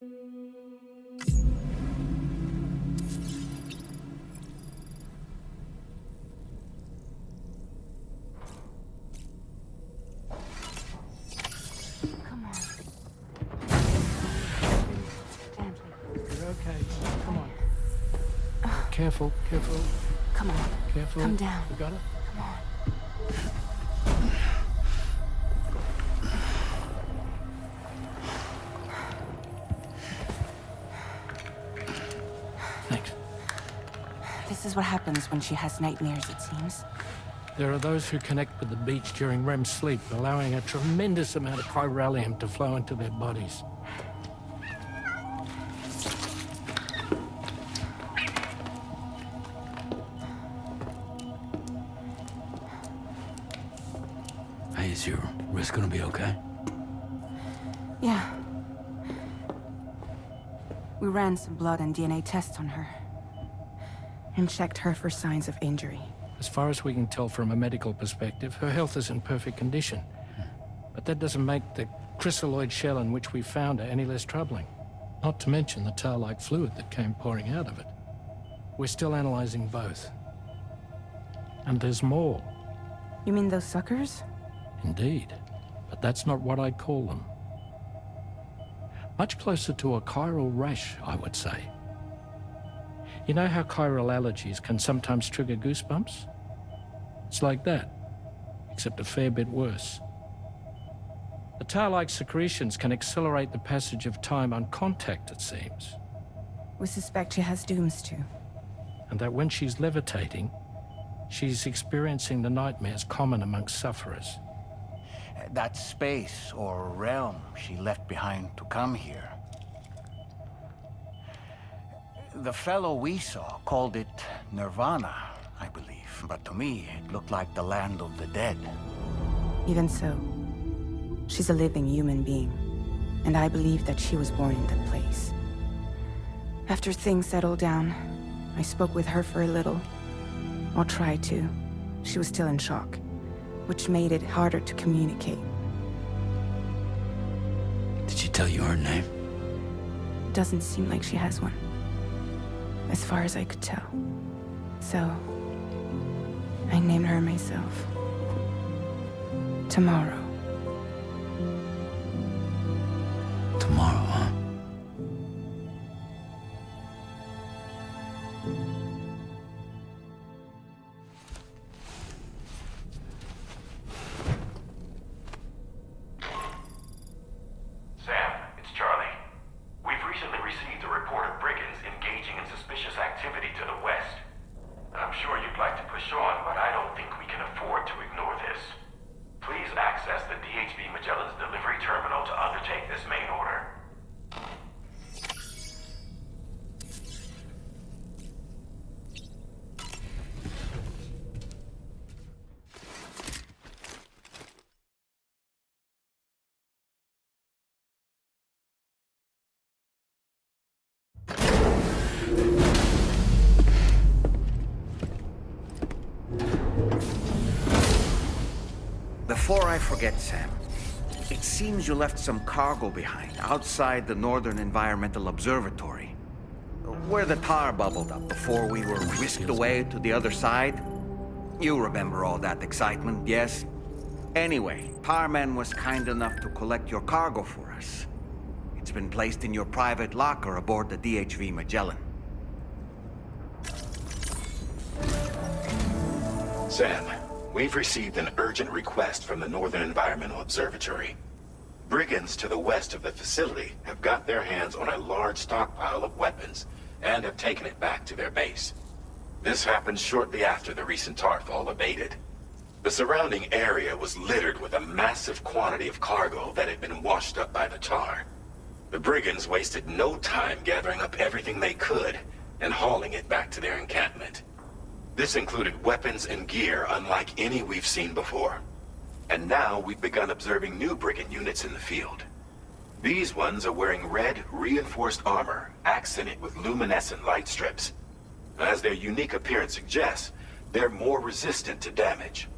Come on. Gently. You're okay. Come on. Careful, careful, Come on. careful. Come down. You got it? Come on. Thanks. This is what happens when she has nightmares, it seems. There are those who connect with the beach during REM sleep, allowing a tremendous amount of chiralium to flow into their bodies. Hey, is your wrist gonna be okay? Yeah. We ran some blood and DNA tests on her. And checked her for signs of injury. As far as we can tell from a medical perspective, her health is in perfect condition. But that doesn't make the crystalloid shell in which we found her any less troubling. Not to mention the tar-like fluid that came pouring out of it. We're still analyzing both. And there's more. You mean those suckers? Indeed. But that's not what I'd call them. Much closer to a chiral rash, I would say. You know how chiral allergies can sometimes trigger goosebumps? It's like that, except a fair bit worse. The tar-like secretions can accelerate the passage of time on contact, it seems. We suspect she has dooms too. And that when she's levitating, she's experiencing the nightmares common amongst sufferers. That space or realm she left behind to come here. The fellow we saw called it Nirvana, I believe. But to me, it looked like the land of the dead. Even so, she's a living human being. And I believe that she was born in that place. After things settled down, I spoke with her for a little. Or tried to. She was still in shock, which made it harder to communicate. Did she tell you her name? Doesn't seem like she has one. As far as I could tell. So, I named her myself. Tomorrow. Tomorrow, huh? Sam, it's Charlie. We've recently received a report of brigands engaging in suspicious activity to the west. I'm sure you'd like to push on, but I don't think we can afford to ignore this. Please access the DHB Magellan's delivery terminal to undertake this main order. Before I forget, Sam, it seems you left some cargo behind outside the Northern Environmental Observatory, where the tar bubbled up before we were whisked away to the other side. You remember all that excitement, yes? Anyway, Tarman was kind enough to collect your cargo for us. It's been placed in your private locker aboard the DHV Magellan. Sam, we've received an urgent request from the Northern Environmental Observatory. Brigands to the west of the facility have got their hands on a large stockpile of weapons and have taken it back to their base. This happened shortly after the recent tarfall abated. The surrounding area was littered with a massive quantity of cargo that had been washed up by the tar. The brigands wasted no time gathering up everything they could and hauling it back to their encampment. This included weapons and gear unlike any we've seen before. And now we've begun observing new brigand units in the field. These ones are wearing red, reinforced armor, accented with luminescent light strips. As their unique appearance suggests, they're more resistant to damage.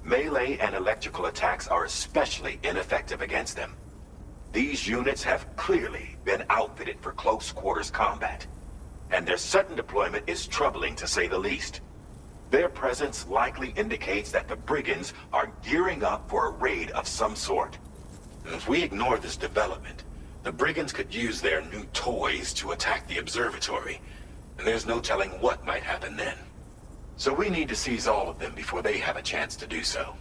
Melee and electrical attacks are especially ineffective against them. These units have clearly been outfitted for close quarters combat, and their sudden deployment is troubling to say the least. Their presence likely indicates that the brigands are gearing up for a raid of some sort. If we ignore this development, the brigands could use their new toys to attack the observatory, and there's no telling what might happen then. So we need to seize all of them before they have a chance to do so.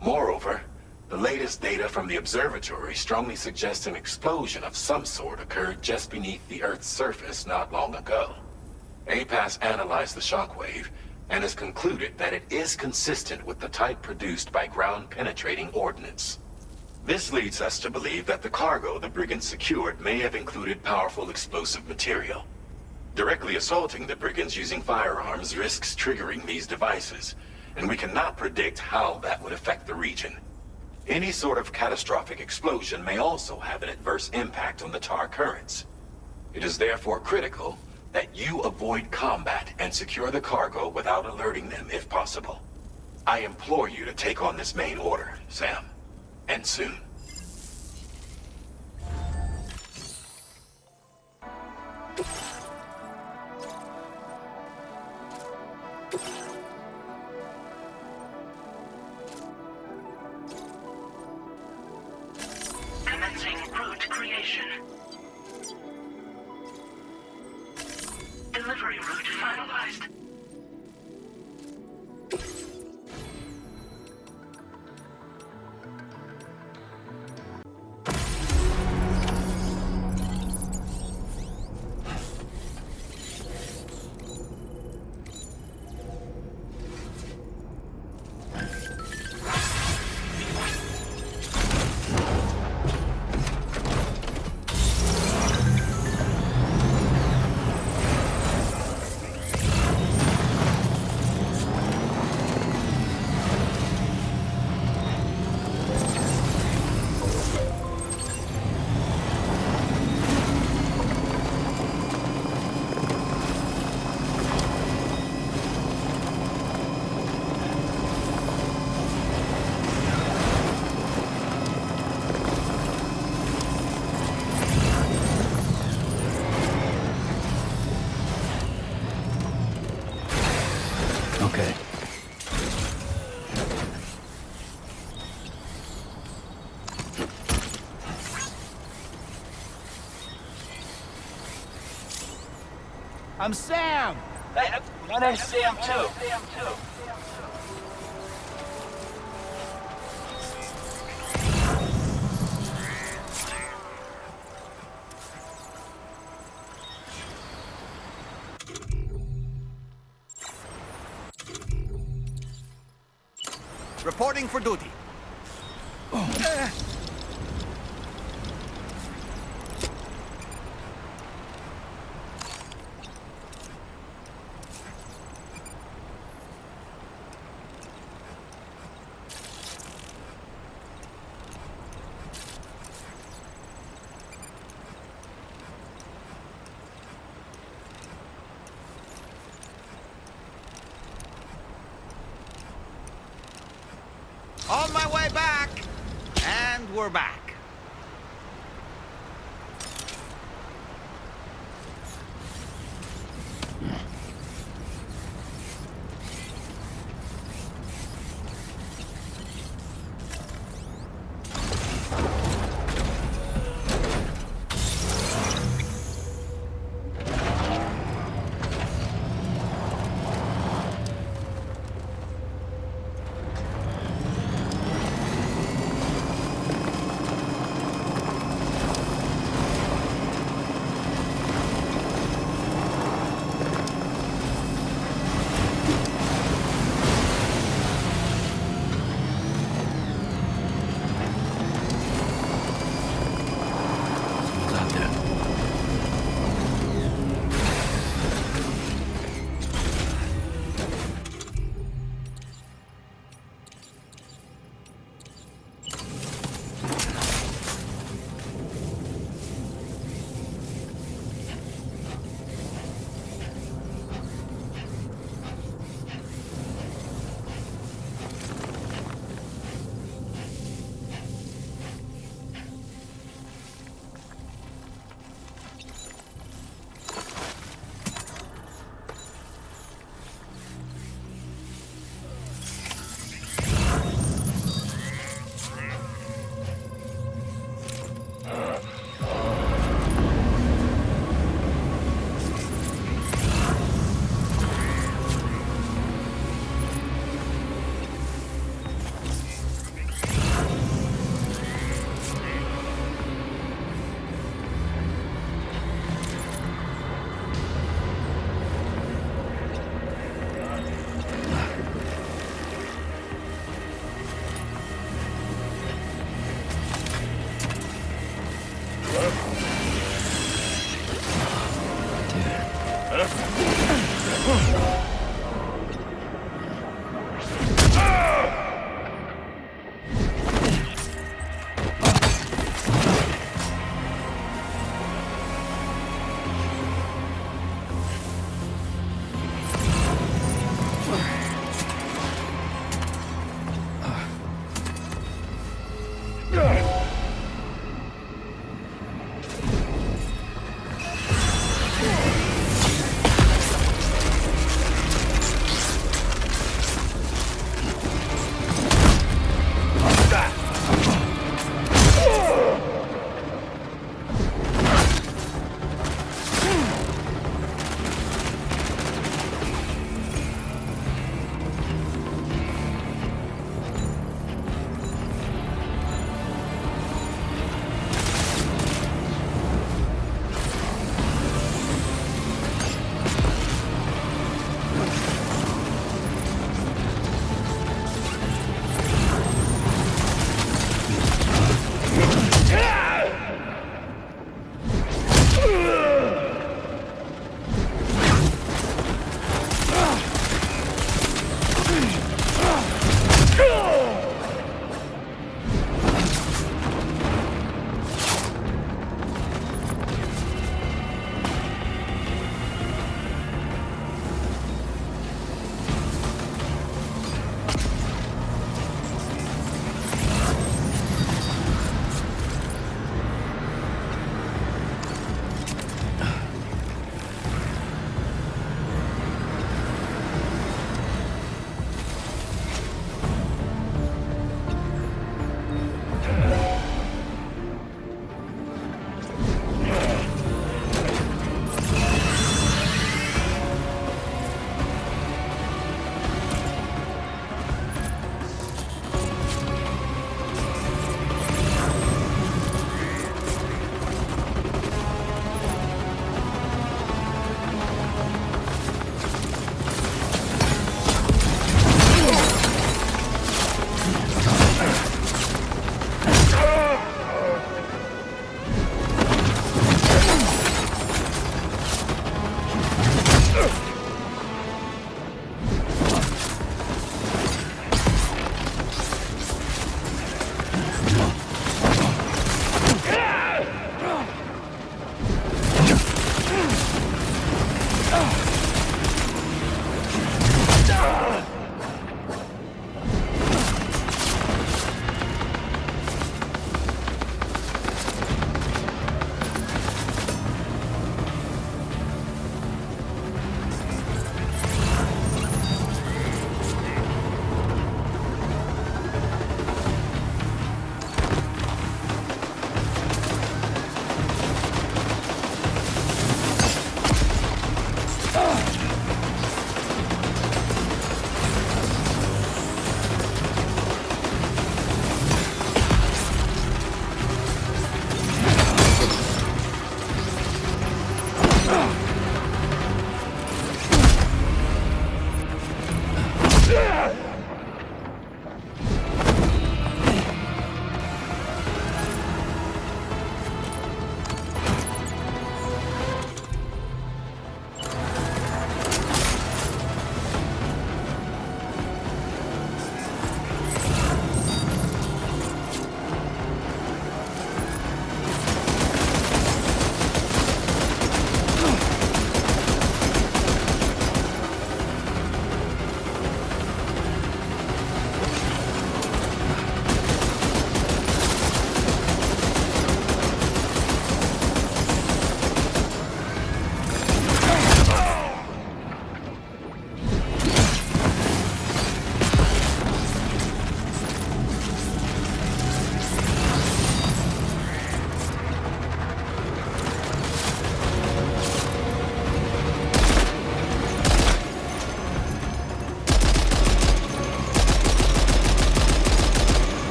Moreover, the latest data from the observatory strongly suggests an explosion of some sort occurred just beneath the Earth's surface not long ago. APAS analyzed the shockwave and has concluded that it is consistent with the type produced by ground-penetrating ordnance. This leads us to believe that the cargo the brigands secured may have included powerful explosive material. Directly assaulting the brigands using firearms risks triggering these devices, and we cannot predict how that would affect the region. Any sort of catastrophic explosion may also have an adverse impact on the tar currents. It is therefore critical that you avoid combat and secure the cargo without alerting them if possible. I implore you to take on this main order, Sam. And soon. Commencing route creation. Delivery route finalized. Okay. I'm Sam! Hey, my name's Sam, too. Reporting for duty. On my way back! And we're back.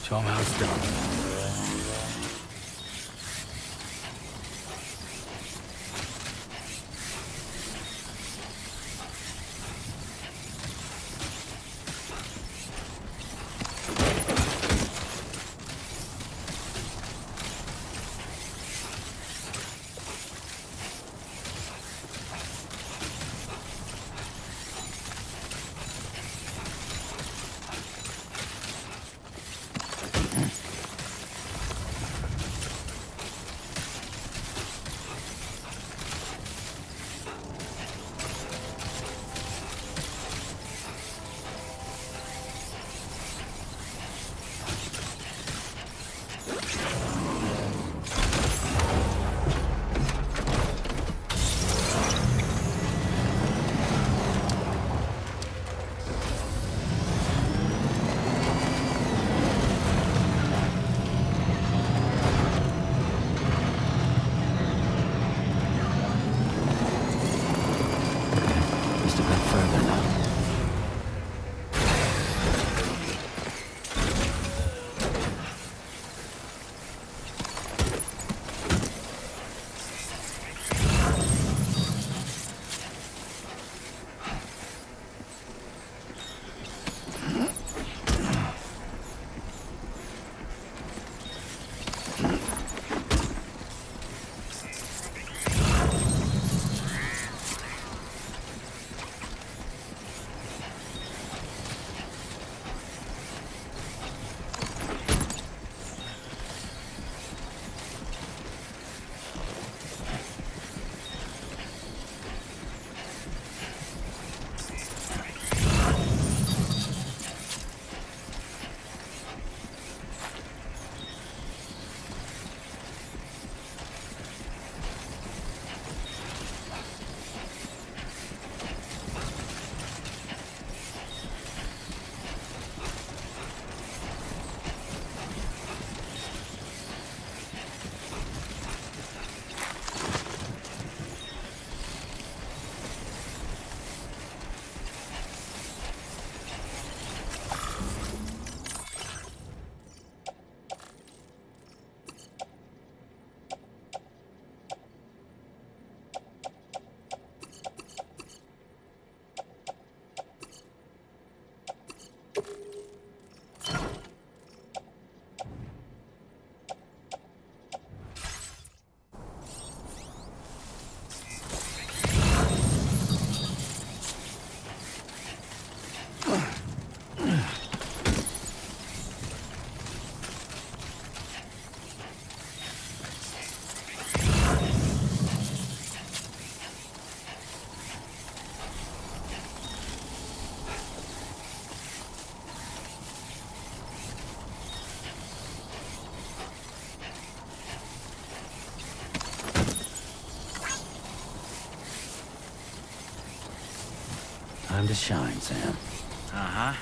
Show 'em how it's done. Just a bit further now. Time to shine, Sam. Uh-huh.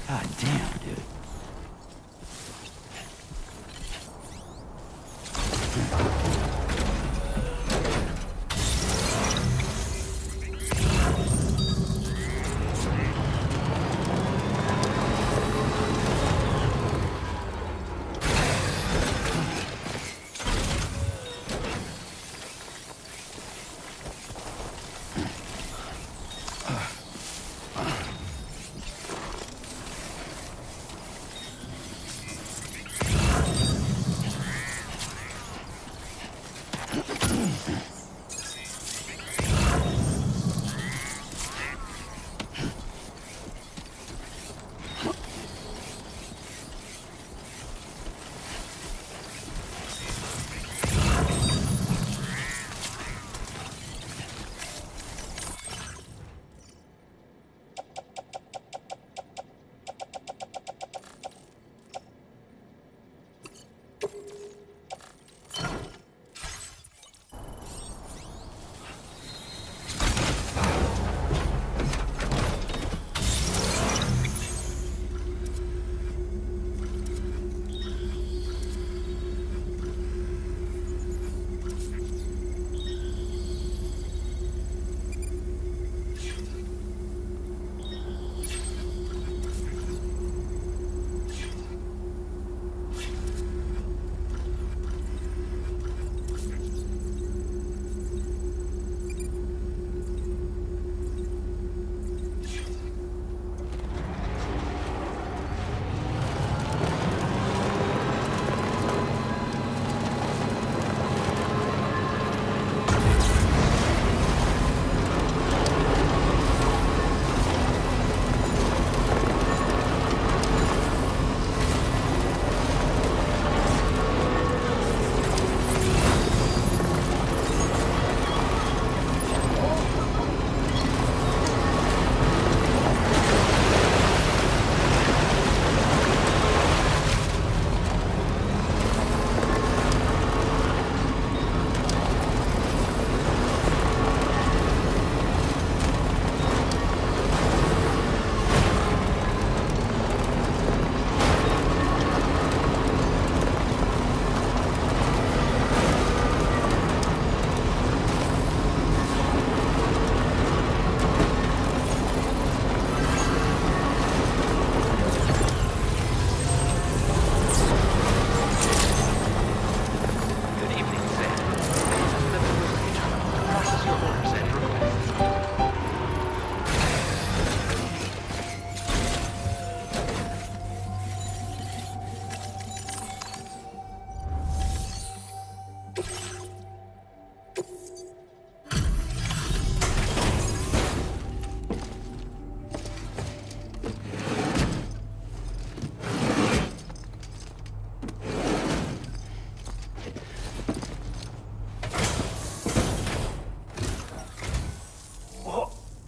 God damn, dude.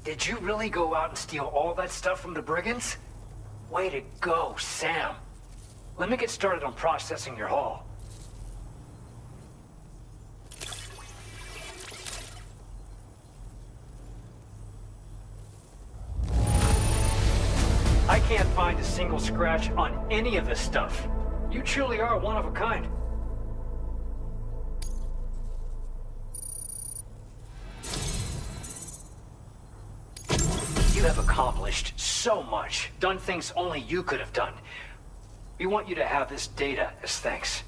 Did you really go out and steal all that stuff from the brigands? Way to go, Sam. Let me get started on processing your haul. I can't find a single scratch on any of this stuff. You truly are one of a kind. You have accomplished so much, done things only you could have done. We want you to have this data as thanks.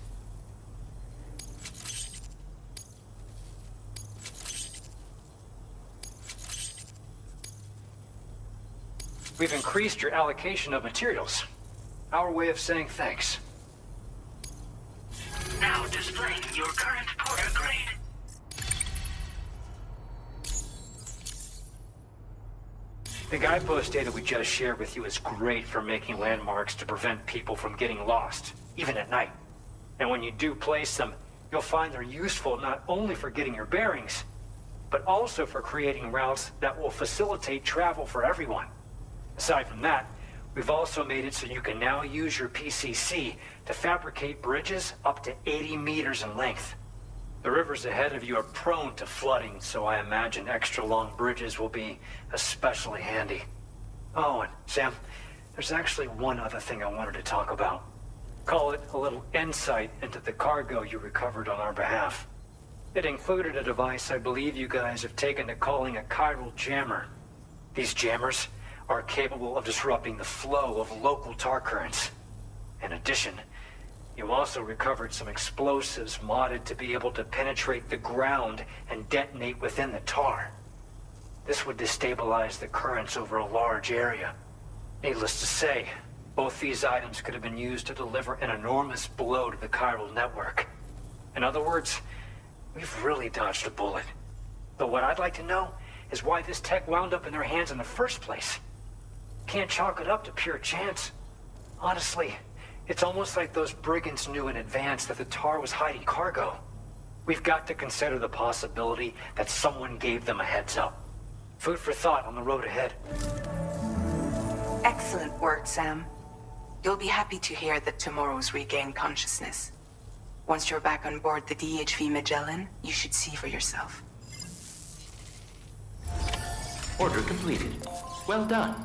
We've increased your allocation of materials. Our way of saying thanks. Now displaying your current porter grade. The guidepost data we just shared with you is great for making landmarks to prevent people from getting lost, even at night. And when you do place them, you'll find they're useful not only for getting your bearings, but also for creating routes that will facilitate travel for everyone. Aside from that, we've also made it so you can now use your PCC to fabricate bridges up to 80 meters in length. The rivers ahead of you are prone to flooding, so I imagine extra long bridges will be especially handy. Oh, and Sam, there's actually one other thing I wanted to talk about. Call it a little insight into the cargo you recovered on our behalf. It included a device I believe you guys have taken to calling a chiral jammer. These jammers are capable of disrupting the flow of local tar currents. In addition, you also recovered some explosives modded to be able to penetrate the ground and detonate within the tar. This would destabilize the currents over a large area. Needless to say, both these items could have been used to deliver an enormous blow to the chiral network. In other words, we've really dodged a bullet. But what I'd like to know is why this tech wound up in their hands in the first place. Can't chalk it up to pure chance. Honestly, it's almost like those brigands knew in advance that the tar was hiding cargo. We've got to consider the possibility that someone gave them a heads up. Food for thought on the road ahead. Excellent work, Sam. You'll be happy to hear that tomorrow's regained consciousness. Once you're back on board the DHV Magellan, you should see for yourself. Order completed. Well done.